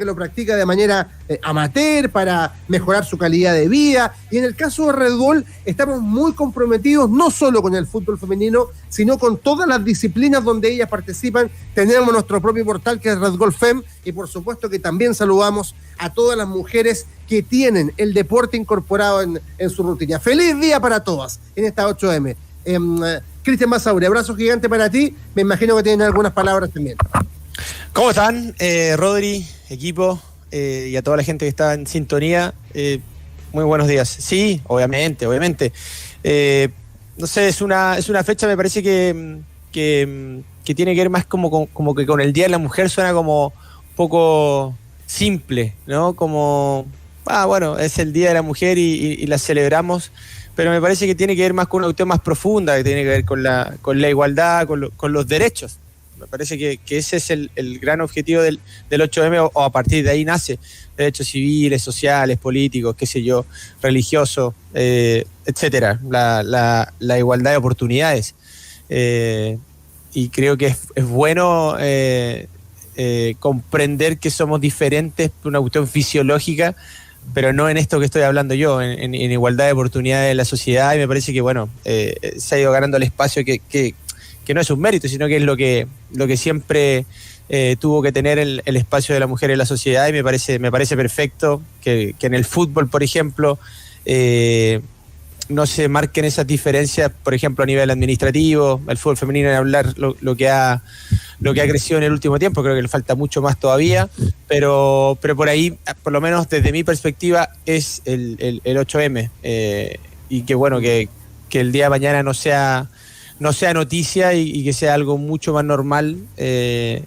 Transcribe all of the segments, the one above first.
que lo practica de manera amateur para mejorar su calidad de vida. Y en el caso de Red Bull, estamos muy comprometidos no solo con el fútbol femenino, sino con todas las disciplinas donde ellas participan. Tenemos nuestro propio portal que es Red Bull Fem, y por supuesto que también saludamos a todas las mujeres que tienen el deporte incorporado en su rutina. ¡Feliz día para todas en esta 8M! Cristian Masauri, abrazo gigante para ti. Me imagino que tienen algunas palabras también. ¿Cómo están, Rodri, equipo, y a toda la gente que está en sintonía? Muy buenos días. Sí, obviamente. No sé, es una fecha, me parece que tiene que ver más como que con el Día de la Mujer suena como un poco simple, ¿no? Como, bueno, es el Día de la Mujer y la celebramos, pero me parece que tiene que ver más con una cuestión más profunda, que tiene que ver con la igualdad, con los derechos. Me parece que ese es el gran objetivo del 8M, o a partir de ahí nace derechos civiles, sociales, políticos, qué sé yo, religiosos, etcétera, la igualdad de oportunidades. Y creo que es bueno comprender que somos diferentes por una cuestión fisiológica, pero no en esto que estoy hablando yo, en igualdad de oportunidades en la sociedad, y me parece que se ha ido ganando el espacio que no es un mérito, sino que es lo que siempre tuvo que tener el espacio de la mujer en la sociedad, y me parece perfecto que en el fútbol, por ejemplo, no se marquen esas diferencias, por ejemplo, a nivel administrativo. El fútbol femenino, en hablar lo que ha crecido en el último tiempo, creo que le falta mucho más todavía, pero por ahí, por lo menos desde mi perspectiva, es el 8M, y que el día de mañana no sea noticia y que sea algo mucho más normal,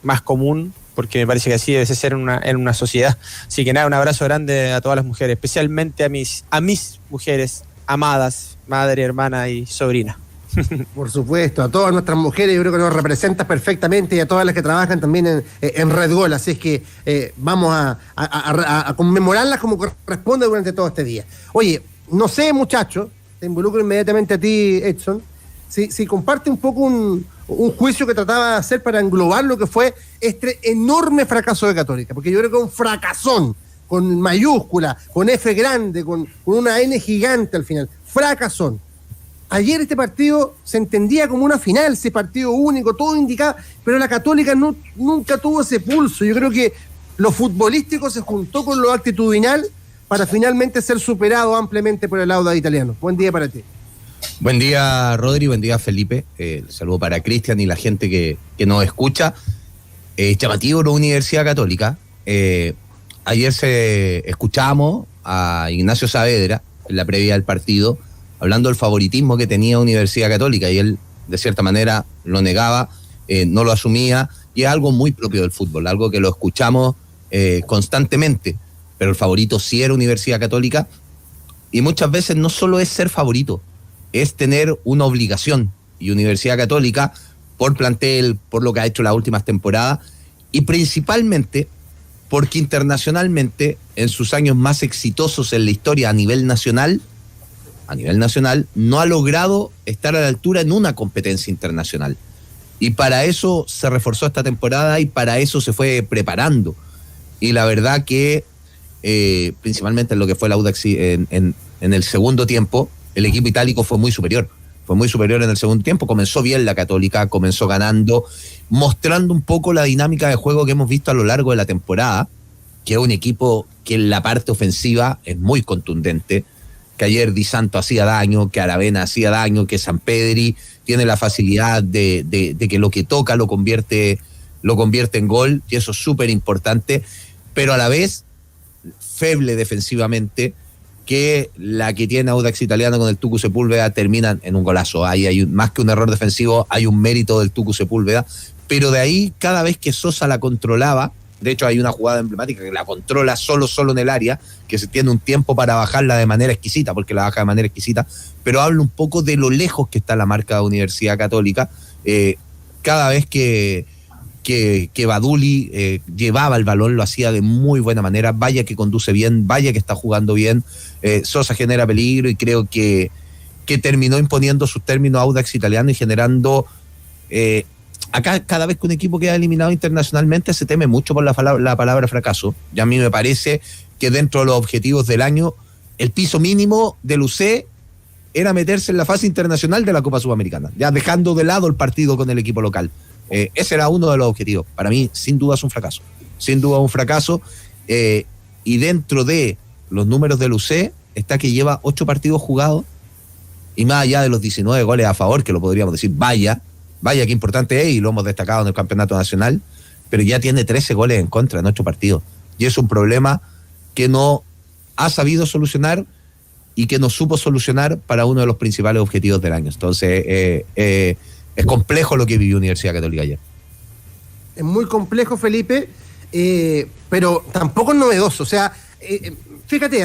más común, porque me parece que así debe ser en una sociedad. Así que nada, un abrazo grande a todas las mujeres, especialmente a mis mujeres amadas, madre, hermana y sobrina. Por supuesto, a todas nuestras mujeres, yo creo que nos representas perfectamente, y a todas las que trabajan también en Red Bull, así es que vamos a conmemorarlas como corresponde durante todo este día. Oye, no sé, muchachos, te involucro inmediatamente a ti, Edson, si comparte un poco un juicio que trataba de hacer para englobar lo que fue este enorme fracaso de Católica, porque yo creo que un fracasón, con mayúscula, con F grande, con una N gigante al final, fracasón. Ayer este partido se entendía como una final, ese partido único, todo indicaba, pero la Católica nunca tuvo ese pulso. Yo creo que lo futbolístico se juntó con lo actitudinal para finalmente ser superado ampliamente por el Audax Italiano. Buen día para ti. Buen día, Rodri, buen día, Felipe. Saludo para Cristian y la gente que nos escucha. Llamativo la Universidad Católica. Ayer escuchamos a Ignacio Saavedra en la previa del partido, hablando del favoritismo que tenía Universidad Católica, y él, de cierta manera, lo negaba, no lo asumía, y es algo muy propio del fútbol, algo que lo escuchamos constantemente, pero el favorito sí era Universidad Católica, y muchas veces no solo es ser favorito, es tener una obligación, y Universidad Católica, por plantel, por lo que ha hecho las últimas temporadas, y principalmente porque internacionalmente, en sus años más exitosos en la historia a nivel nacional, no ha logrado estar a la altura en una competencia internacional. Y para eso se reforzó esta temporada y para eso se fue preparando. Y la verdad que, principalmente en lo que fue el Audax en el segundo tiempo, el equipo itálico fue muy superior. Fue muy superior en el segundo tiempo. Comenzó bien la Católica, comenzó ganando, mostrando un poco la dinámica de juego que hemos visto a lo largo de la temporada, que es un equipo que en la parte ofensiva es muy contundente, que ayer Di Santo hacía daño, que Aravena hacía daño, que Sampedri tiene la facilidad de que lo que toca lo convierte en gol, y eso es súper importante, pero a la vez feble defensivamente, que la que tiene Audax Italiano con el Tucu Sepúlveda terminan en un golazo. Hay más que un error defensivo, hay un mérito del Tucu Sepúlveda, pero de ahí, cada vez que Sosa la controlaba, de hecho hay una jugada emblemática que la controla solo en el área, que se tiene un tiempo para bajarla de manera exquisita, porque la baja de manera exquisita, pero habla un poco de lo lejos que está la marca de Universidad Católica. Cada vez que Baduli llevaba el balón, lo hacía de muy buena manera. Vaya que conduce bien, vaya que está jugando bien. Sosa genera peligro, y creo que terminó imponiendo sus términos Audax Italiano y generando acá cada vez que un equipo queda eliminado internacionalmente se teme mucho por la palabra fracaso. Y a mí me parece que dentro de los objetivos del año, el piso mínimo del UC era meterse en la fase internacional de la Copa Sudamericana, ya dejando de lado el partido con el equipo local. Ese era uno de los objetivos. Para mí, sin duda es un fracaso. Sin duda un fracaso. Y dentro de los números del UC está que lleva 8 partidos jugados, y más allá de los 19 goles a favor, que lo podríamos decir, vaya qué importante es, y lo hemos destacado en el campeonato nacional, pero ya tiene 13 goles en contra en 8 partidos. Y es un problema que no ha sabido solucionar y que no supo solucionar para uno de los principales objetivos del año. Entonces, es complejo lo que vivió Universidad Católica ayer. Es muy complejo, Felipe, pero tampoco es novedoso. O sea, fíjate,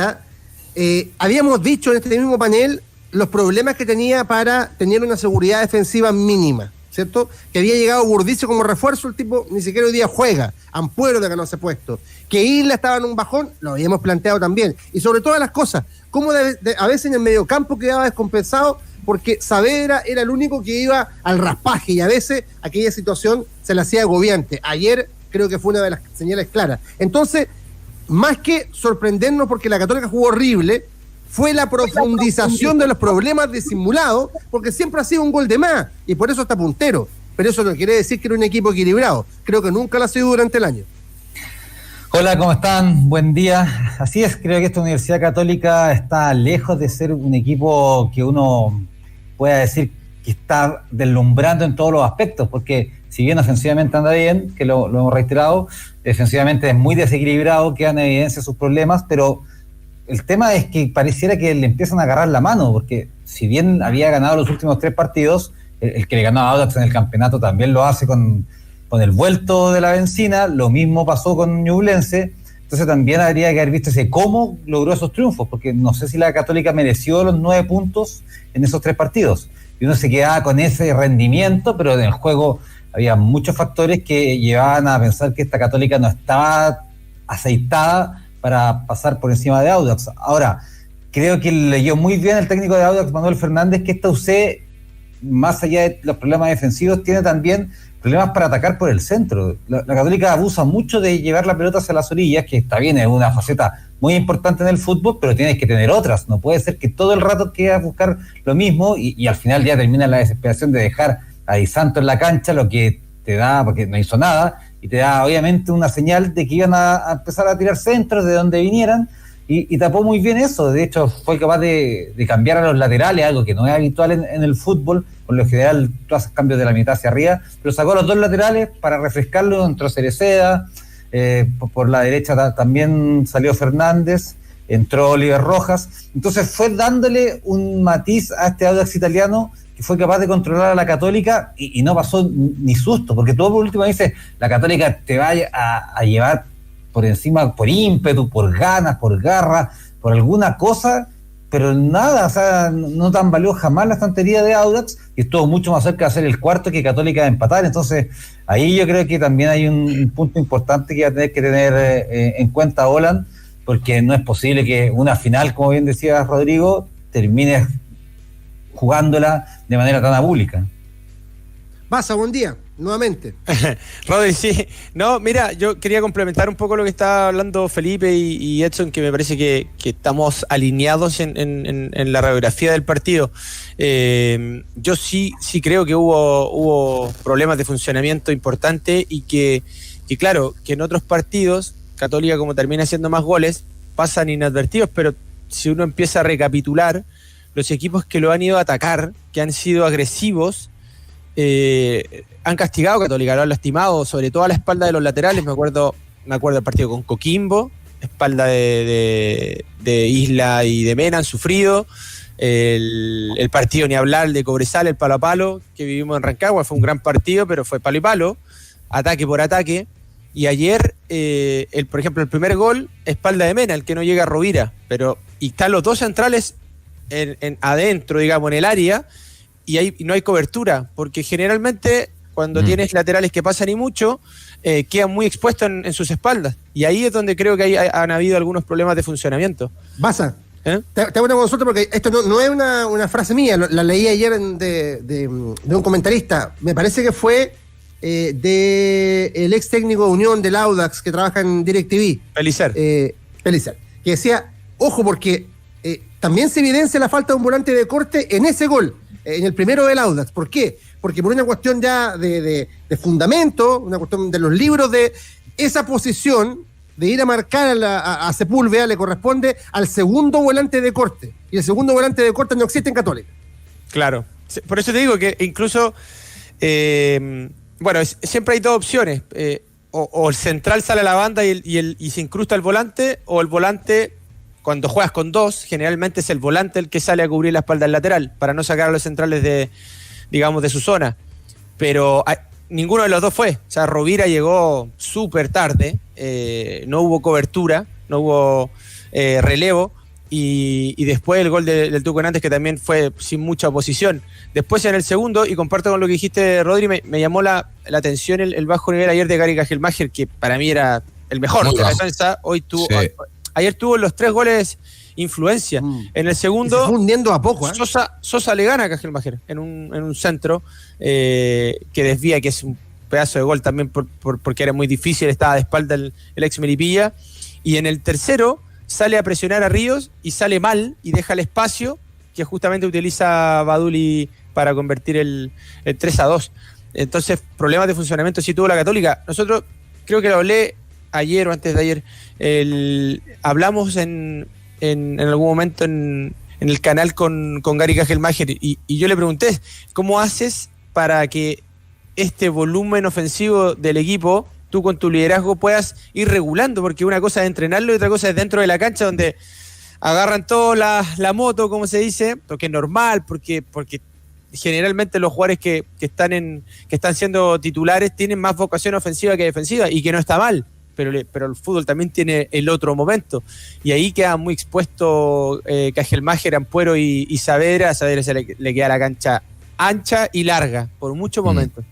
habíamos dicho en este mismo panel los problemas que tenía para tener una seguridad defensiva mínima, ¿cierto? Que había llegado Burdizo como refuerzo, el tipo ni siquiera hoy día juega, Ampuero de ganó ese puesto, que Isla estaba en un bajón, lo habíamos planteado también, y sobre todas las cosas, cómo a veces en el mediocampo quedaba descompensado, porque Saavedra era el único que iba al raspaje, y a veces aquella situación se la hacía agobiante. Ayer creo que fue una de las señales claras. Entonces, más que sorprendernos porque la Católica jugó horrible, fue la profundización de los problemas disimulados, porque siempre ha sido un gol de más, y por eso está puntero. Pero eso no quiere decir que era un equipo equilibrado. Creo que nunca lo ha sido durante el año. Hola, ¿cómo están? Buen día. Así es, creo que esta Universidad Católica está lejos de ser un equipo que uno pueda decir que está deslumbrando en todos los aspectos, porque si bien ofensivamente anda bien, que lo hemos reiterado, defensivamente es muy desequilibrado, quedan en evidencia sus problemas, pero el tema es que pareciera que le empiezan a agarrar la mano, porque si bien había ganado los últimos 3 partidos, el que le ganó a Audax en el campeonato también lo hace con el vuelto de la benzina, lo mismo pasó con Ñublense, entonces también habría que haber visto cómo logró esos triunfos, porque no sé si la Católica mereció los 9 puntos en esos 3 partidos, y uno se quedaba con ese rendimiento, pero en el juego había muchos factores que llevaban a pensar que esta Católica no estaba aceitada para pasar por encima de Audax. Ahora, creo que leyó muy bien el técnico de Audax, Manuel Fernández, que esta UC, más allá de los problemas defensivos, tiene también problemas para atacar por el centro. La Católica abusa mucho de llevar la pelota hacia las orillas, que está bien, es una faceta muy importante en el fútbol, pero tienes que tener otras. No puede ser que todo el rato quieras buscar lo mismo y al final ya termina la desesperación de dejar a Di Santo en la cancha, lo que te da, porque no hizo nada, y te da obviamente una señal de que iban a empezar a tirar centros de donde vinieran, y tapó muy bien eso. De hecho fue capaz de cambiar a los laterales, algo que no es habitual en el fútbol. Por lo general tú haces cambios de la mitad hacia arriba, pero sacó a los 2 laterales para refrescarlo. Entró Cereceda, por la derecha también salió Fernández, entró Oliver Rojas, entonces fue dándole un matiz a este Audax italiano que fue capaz de controlar a la Católica y no pasó ni susto, porque tú por último dices, la Católica te va a llevar por encima, por ímpetu, por ganas, por garra, por alguna cosa, pero nada, o sea, no tan valió jamás la estantería de Audax, y estuvo mucho más cerca de hacer el cuarto que Católica de empatar. Entonces ahí yo creo que también hay un punto importante que va a tener que tener en cuenta Holland, porque no es posible que una final, como bien decía Rodrigo, termine jugándola de manera tan abúlica. Pasa, buen día, nuevamente. Rodri, sí. No, mira, yo quería complementar un poco lo que estaba hablando Felipe y Edson, que me parece que estamos alineados en la radiografía del partido. Yo sí creo que hubo problemas de funcionamiento importantes y que claro, que en otros partidos, Católica como termina haciendo más goles, pasan inadvertidos, pero si uno empieza a recapitular, los equipos que lo han ido a atacar, que han sido agresivos, han castigado a Católica, lo han lastimado, sobre todo a la espalda de los laterales. Me acuerdo del partido con Coquimbo, espalda de Isla y de Mena han sufrido. El partido ni hablar de Cobresal, el palo a palo que vivimos en Rancagua, fue un gran partido, pero fue palo y palo, ataque por ataque. Y ayer, por ejemplo, el primer gol, espalda de Mena, el que no llega a Rovira, y están los 2 centrales adentro, digamos, en el área, y no hay cobertura, porque generalmente cuando tienes laterales que pasan y mucho, quedan muy expuestos en sus espaldas, y ahí es donde creo que han habido algunos problemas de funcionamiento. Pasa. Te hago una consulta, porque esto no es una frase mía, la leí ayer de un comentarista. Me parece que fue del ex técnico de Unión del Audax que trabaja en DirecTV. Pellicer. Pellicer, que decía, ojo, porque también se evidencia la falta de un volante de corte en ese gol, en el primero del Audax. ¿Por qué? Porque por una cuestión ya de fundamento, una cuestión de los libros, de esa posición de ir a marcar a Sepúlveda le corresponde al segundo volante de corte, y el segundo volante de corte no existe en Católica. Claro, por eso te digo que incluso, siempre hay dos opciones, o el central sale a la banda y se incrusta el volante, o el volante, cuando juegas con dos, generalmente es el volante el que sale a cubrir la espalda del lateral, para no sacar a los centrales de su zona. Pero ninguno de los dos fue. O sea, Rovira llegó súper tarde, no hubo cobertura, no hubo relevo, y después el gol del Tuco Hernández, que también fue sin mucha oposición. Después en el segundo, y comparto con lo que dijiste, Rodri, me llamó la atención el bajo nivel ayer de Gary Cajelmacher, que para mí era el mejor de la defensa. Ayer tuvo los 3 goles influencia. En el segundo, se fue hundiendo a poco. Sosa le gana a Cajelmacher en un centro que desvía, que es un pedazo de gol también porque era muy difícil, estaba de espalda el ex Melipilla. Y en el tercero sale a presionar a Ríos y sale mal y deja el espacio que justamente utiliza Baduli para convertir el 3-2. Entonces, problemas de funcionamiento sí tuvo la Católica. Nosotros, creo que lo hablé ayer o antes de ayer, hablamos en algún momento en el canal con Gary Cajelmacher y yo le pregunté, ¿cómo haces para que este volumen ofensivo del equipo, tú con tu liderazgo, puedas ir regulando? Porque una cosa es entrenarlo y otra cosa es dentro de la cancha, donde agarran todo la moto, como se dice, porque es normal, porque generalmente los jugadores que están siendo titulares tienen más vocación ofensiva que defensiva, y que no está mal, pero el fútbol también tiene el otro momento, y ahí queda muy expuesto Cajelmacher, Ampuero y Saavedra. A Saavedra le queda la cancha ancha y larga por muchos momentos,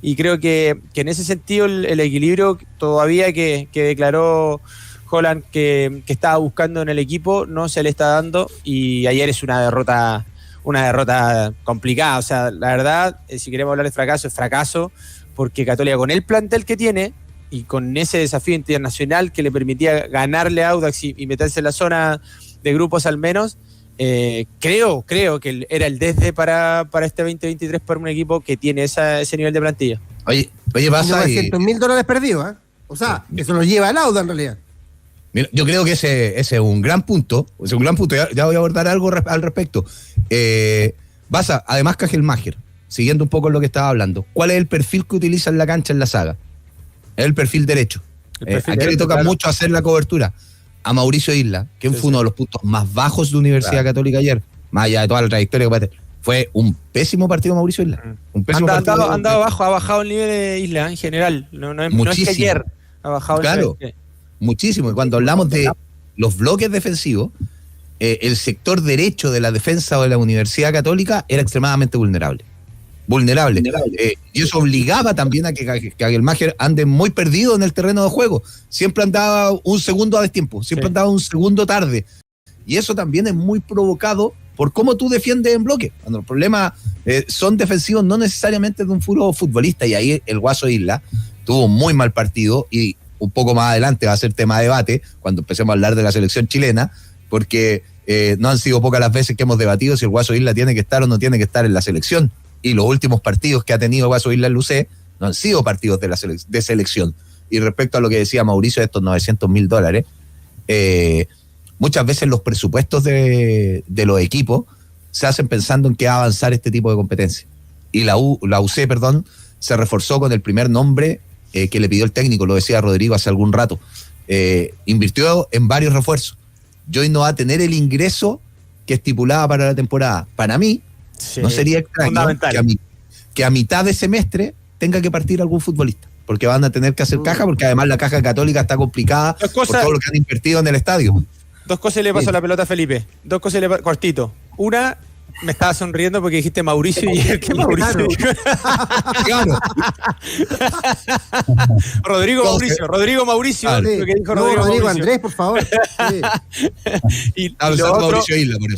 y creo que en ese sentido el equilibrio todavía que declaró Holland que estaba buscando en el equipo no se le está dando, y ayer es una derrota complicada. O sea, la verdad, si queremos hablar de fracaso, es fracaso, porque Católica, con el plantel que tiene y con ese desafío internacional que le permitía ganarle a Audax y meterse en la zona de grupos al menos, creo que era el desde para este 2023 para un equipo que tiene ese nivel de plantilla. Oye, pasa $900,000 perdidos, ¿eh? O sea, eso lo lleva el Audax en realidad. Mira, yo creo que ese es un gran punto. Ya voy a abordar algo al respecto. Además, Cajelmacher, siguiendo un poco lo que estaba hablando, ¿cuál es el perfil que utiliza en la cancha en la saga? Es el perfil derecho. ¿A quién le toca mucho hacer la cobertura? A Mauricio Isla, que fue uno de los puntos más bajos de Universidad Católica ayer, más allá de toda la trayectoria que fue un pésimo partido Mauricio Isla. Ha bajado el nivel de Isla en general. No es que ayer ha bajado el nivel. Muchísimo. Y cuando hablamos de los bloques defensivos, el sector derecho de la defensa de la Universidad Católica era extremadamente vulnerable. Y eso obligaba también a que Cajelmacher ande muy perdido en el terreno de juego. Siempre andaba un segundo a destiempo, andaba un segundo tarde. Y eso también es muy provocado por cómo tú defiendes en bloque. Cuando los problemas son defensivos, no necesariamente de un puro futbolista. Y ahí el Guaso Isla tuvo un muy mal partido, y un poco más adelante va a ser tema de debate cuando empecemos a hablar de la selección chilena, porque no han sido pocas las veces que hemos debatido si el Guaso Isla tiene que estar o no tiene que estar en la selección. Y los últimos partidos que ha tenido Guaso Isla en Lucé no han sido partidos de selección. Y respecto a lo que decía Mauricio de estos $900,000, muchas veces los presupuestos de los equipos se hacen pensando en que va a avanzar este tipo de competencia. Y la UC, se reforzó con el primer nombre que le pidió el técnico, lo decía Rodrigo hace algún rato. Invirtió en varios refuerzos. Y hoy no va a tener el ingreso que estipulaba para la temporada. Para mí, no sería extraño que a mitad de semestre tenga que partir algún futbolista, porque van a tener que hacer caja, porque además la caja Católica está complicada por todo lo que han invertido en el estadio. Dos cosas le pasó a la pelota a Felipe. Cortito. Una, me estaba sonriendo porque dijiste Mauricio y el que Mauricio. Claro. Rodrigo Mauricio. Claro. Lo que dijo Rodrigo Andrés, por favor. Y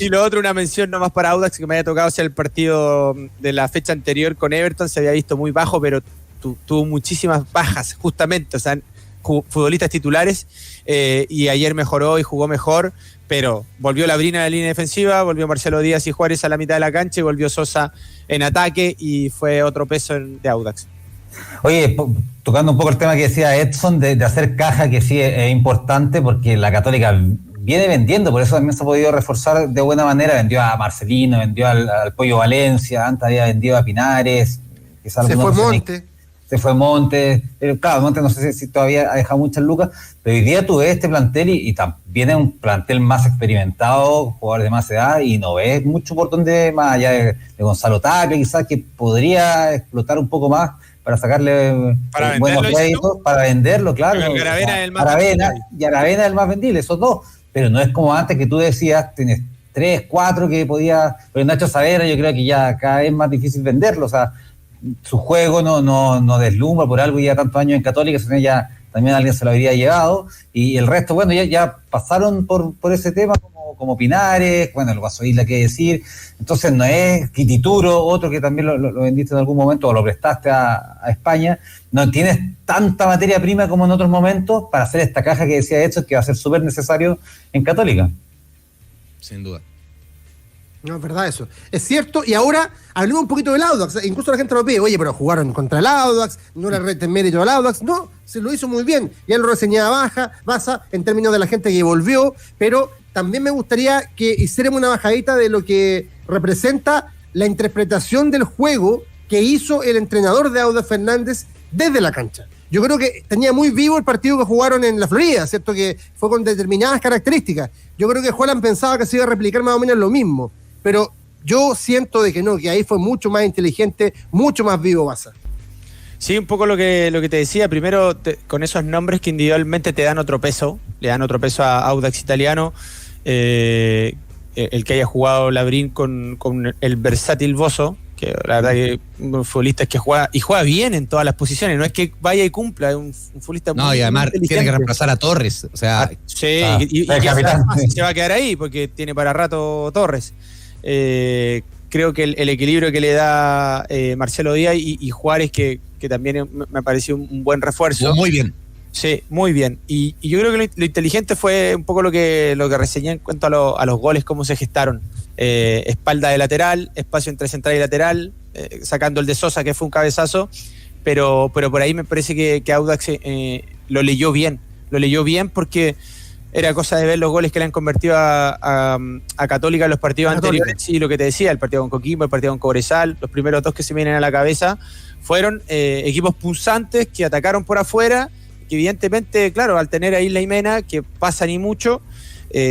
lo otro, una mención nomás para Audax, que me haya tocado hacer el partido de la fecha anterior con Everton. Se había visto muy bajo, pero tuvo muchísimas bajas, justamente, o sea, futbolistas titulares, y ayer mejoró y jugó mejor, pero volvió Labrín a la línea defensiva, volvió Marcelo Díaz y Juárez a la mitad de la cancha y volvió Sosa en ataque y fue otro peso de Audax. Oye, tocando un poco el tema que decía Edson de hacer caja, que sí es importante porque la Católica viene vendiendo, por eso también se ha podido reforzar de buena manera. Vendió a Marcelino, vendió al Pollo Valencia, antes había vendido a Pinares. Se fue Monte. Se fue Monte, pero claro, Monte no sé si todavía ha dejado muchas lucas, pero hoy día tú ves este plantel y también es un plantel más experimentado, jugadores de más edad, y no ves mucho por donde, más allá de Gonzalo Tapia, quizás que podría explotar un poco más para sacarle buenos créditos, para venderlo, claro. Aravena es el más vendible. Y Aravena es el más vendible, esos dos, pero no es como antes que tú decías, tienes 3, 4 que podía, pero Nacho Saavedra yo creo que ya cada vez es más difícil venderlo, o sea, su juego no deslumbra por algo, ya tantos años en Católica, sino ya también alguien se lo habría llevado, y el resto, bueno, ya pasaron por ese tema como Pinares, bueno, el Guaso Isla, qué decir, entonces no es Quitituro, otro que también lo vendiste en algún momento o lo prestaste a España, no tienes tanta materia prima como en otros momentos para hacer esta caja que decía Edson, que va a ser súper necesario en Católica. Sin duda. No, es verdad eso. Es cierto, y ahora hablemos un poquito del Audax. Incluso la gente lo pide, oye, pero jugaron contra el Audax, no le reten mérito al Audax. No, se lo hizo muy bien. Ya lo reseñaba Baza en términos de la gente que volvió, pero también me gustaría que hiciéramos una bajadita de lo que representa la interpretación del juego que hizo el entrenador de Audax Fernández desde la cancha. Yo creo que tenía muy vivo el partido que jugaron en la Florida, ¿cierto? Que fue con determinadas características. Yo creo que Holland pensaba que se iba a replicar más o menos lo mismo. Pero yo siento de que no, que ahí fue mucho más inteligente, mucho más vivo Baza. Sí, un poco lo que te decía, primero con esos nombres que individualmente te dan otro peso, le dan otro peso a Audax Italiano, el que haya jugado Labrín con el versátil Bozo, que la verdad que un futbolista que juega bien en todas las posiciones, no es que vaya y cumpla, es un futbolista muy y además tiene que reemplazar a Torres, o sea, sí, y se va a quedar ahí porque tiene para rato Torres. Creo que el equilibrio que le da Marcelo Díaz y Juárez, que también me pareció un buen refuerzo. Muy bien. Sí, muy bien. Y yo creo que lo inteligente fue un poco lo que reseñé en cuanto a los goles, cómo se gestaron. Espalda de lateral, espacio entre central y lateral, sacando el de Sosa, que fue un cabezazo, pero por ahí me parece que Audax lo leyó bien porque era cosa de ver los goles que le han convertido a Católica en los partidos anteriores. Sí, lo que te decía, el partido con Coquimbo, el partido con Cobresal, los primeros dos que se vienen a la cabeza, fueron equipos punzantes que atacaron por afuera, que evidentemente, claro, al tener a Isla y Mena, que pasan y mucho,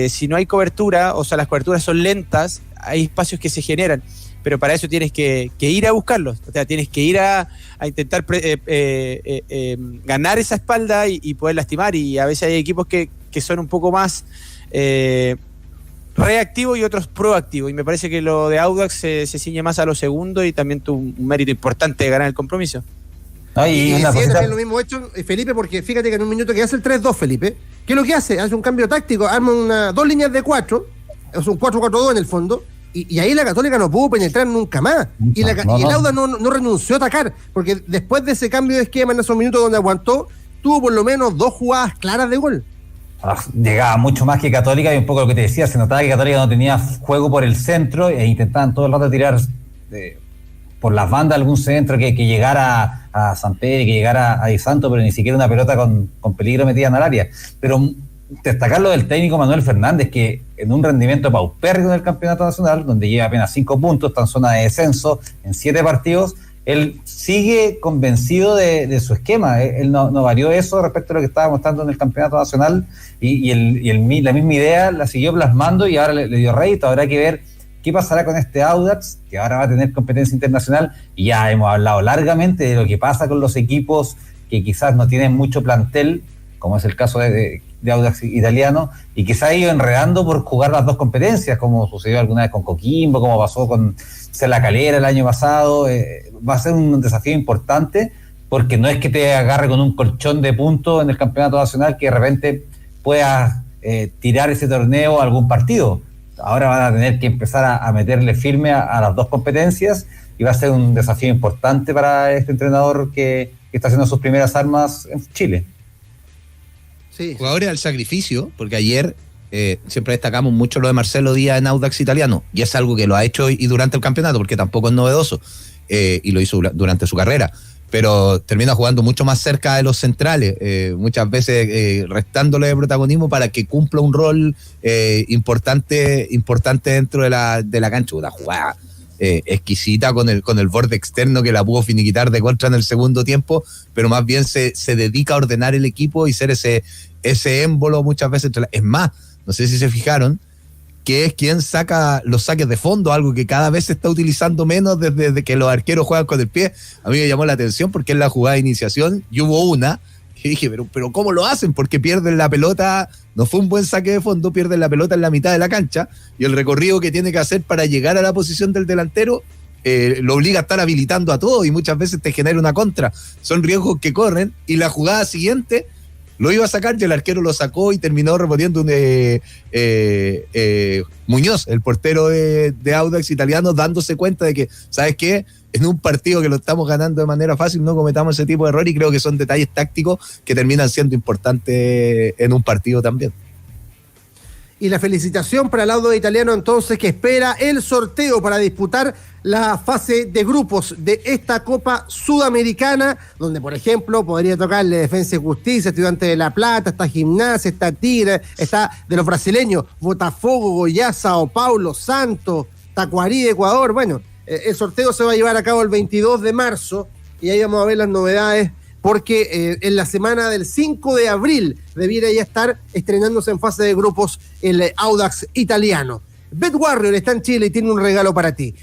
si no hay cobertura, o sea, las coberturas son lentas, hay espacios que se generan, pero para eso tienes que ir a buscarlos, o sea, tienes que ir a intentar ganar esa espalda y poder lastimar, y a veces hay equipos que son un poco más reactivos y otros proactivos, y me parece que lo de Audax se ciñe más a lo segundo y también tuvo un mérito importante de ganar el compromiso. Y sí, también lo mismo hecho Felipe, porque fíjate que en un minuto que hace el 3-2 Felipe, ¿qué es lo que hace? Hace un cambio táctico, arma dos líneas de 4, es un 4-4-2 en el fondo, y ahí la Católica no pudo penetrar nunca más, y el Audax no renunció a atacar, porque después de ese cambio de esquema en esos minutos donde aguantó, tuvo por lo menos 2 jugadas claras de gol. Llegaba mucho más que Católica, y un poco lo que te decía, se notaba que Católica no tenía juego por el centro e intentaban todo el rato tirar por las bandas algún centro que llegara a Sampere, que llegara a Di Santo, pero ni siquiera una pelota con peligro metida en el área. Pero destacar lo del técnico Manuel Fernández, que en un rendimiento paupérrimo del campeonato nacional, donde lleva apenas 5 puntos, está en zona de descenso en 7 partidos, él sigue convencido de su esquema. Él no varió eso respecto a lo que estaba mostrando en el campeonato nacional, y la misma idea la siguió plasmando y ahora le dio rédito. Habrá que ver qué pasará con este Audax, que ahora va a tener competencia internacional, y ya hemos hablado largamente de lo que pasa con los equipos que quizás no tienen mucho plantel, como es el caso de Audax Italiano, y que se ha ido enredando por jugar las dos competencias, como sucedió alguna vez con Coquimbo, como pasó con La Calera el año pasado. Va a ser un desafío importante, porque no es que te agarre con un colchón de puntos en el campeonato nacional que de repente puedas tirar ese torneo a algún partido. Ahora van a tener que empezar a meterle firme a las dos competencias, y va a ser un desafío importante para este entrenador que está haciendo sus primeras armas en Chile. Sí. Jugadores al sacrificio, porque ayer siempre destacamos mucho lo de Marcelo Díaz en Audax Italiano, y es algo que lo ha hecho y durante el campeonato, porque tampoco es novedoso, y lo hizo durante su carrera, pero termina jugando mucho más cerca de los centrales, muchas veces restándole de protagonismo para que cumpla un rol importante dentro de la cancha. Una jugada exquisita con el borde externo que la pudo finiquitar de contra en el segundo tiempo, pero más bien se dedica a ordenar el equipo y ser ese émbolo muchas veces. Es más, no sé si se fijaron, que es quien saca los saques de fondo, algo que cada vez se está utilizando menos desde que los arqueros juegan con el pie. A mí me llamó la atención porque es la jugada de iniciación y hubo una, y dije, pero ¿cómo lo hacen? Porque pierden la pelota, no fue un buen saque de fondo, pierden la pelota en la mitad de la cancha, y el recorrido que tiene que hacer para llegar a la posición del delantero lo obliga a estar habilitando a todo, y muchas veces te genera una contra. Son riesgos que corren, y la jugada siguiente lo iba a sacar y el arquero lo sacó y terminó reponiendo Muñoz, el portero de Audax Italiano, dándose cuenta de que, ¿sabes qué? En un partido que lo estamos ganando de manera fácil, no cometamos ese tipo de error, y creo que son detalles tácticos que terminan siendo importantes en un partido también. Y la felicitación para el Audax Italiano, entonces, que espera el sorteo para disputar la fase de grupos de esta Copa Sudamericana, donde, por ejemplo, podría tocarle Defensa y Justicia, Estudiantes de La Plata, está Gimnasia, está Tigre, está de los brasileños, Botafogo, Goiás, Sao Paulo, Santos, Tacuarí de Ecuador. Bueno, el sorteo se va a llevar a cabo el 22 de marzo, y ahí vamos a ver las novedades, porque en la semana del 5 de abril debiera ya estar estrenándose en fase de grupos el Audax Italiano. Bet Warrior está en Chile y tiene un regalo para ti.